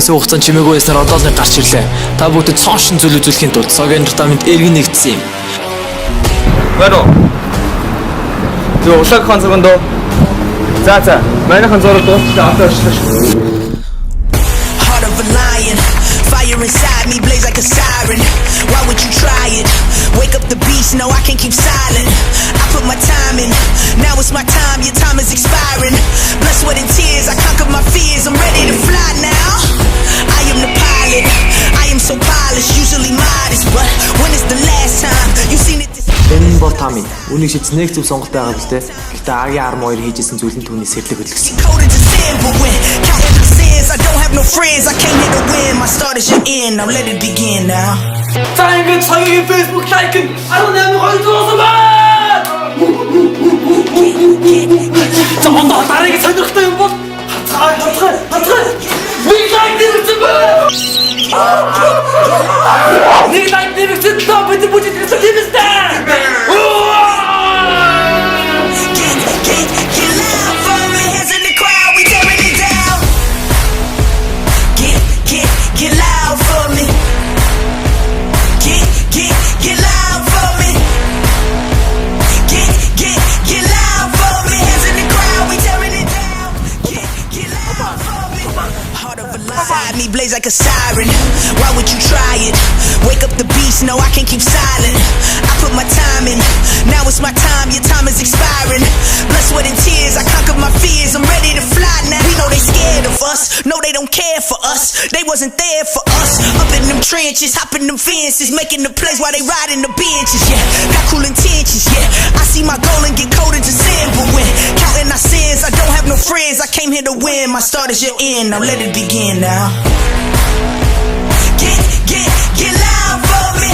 хэсэг хугацаанд чимээгүй байснаар одоо л нэг гарч ирлээ. Та бүгд цоон шин зүйл үзүүлэхийн тулд Цогийн Entertainment эргэн нэгдсэн юм. Вэро. Зөв улааг хан зургандөө. За. Манайхан зураг дуусчлаа одоо очлоо. Heart of a lion, fire inside me blaze like a siren. Why would you try it? Wake up the beast, no I can't keep silent. I put my time in, now it's my time, your time is expiring. Blood, sweat and tears, I conquered my fears, I'm ready to fly now. I am the pilot, I am so polished, usually modest, but when is the last time you seen it? Энэ бол та минь. Үнийг шийдс нэг зөв сонголт байгаа биз дээ. Гэтэ Агийн 12 хийжсэн зүйл нь түүний сэтлэг хөдөлгсөн. Coded to sin, but when counting the sins, I don't have no friends, I came here to win. My start is your end, now let it begin now. За ингээд цагийн Facebook лайк нь 18 200 байна. Томдоо дараагийн сонирхолтой юм бол хацгаа. Нэг лайк дэрэгсэн байна. Нэг лайк дэрэгсэн тоо бид бүжиг дэрэгсэн дэмэстэй. Get loud for me, hands in the crowd, we tearing it down. Get loud for me. Get loud for me. Get loud for me, hands in the crowd, we tearing it down. Get loud for me. Heart of a lion, me blaze like a siren. Why would you try it? Wake up the beast, no I can't keep silent. I put my time in, now it's my time, your time is expiring. Blood, sweat and tears, I conquered my fears, I'm ready to fly now. We know they scared of us, no they don't care for us. They wasn't there for us, up in them trenches, hopping them fences, making the plays while they riding the benches, yeah. Got cool intentions, yeah. I see my goal and get coded to sin, but when counting our sins, I don't have no friends, I came here to win. My start is your end, now let it begin now. Get loud for me.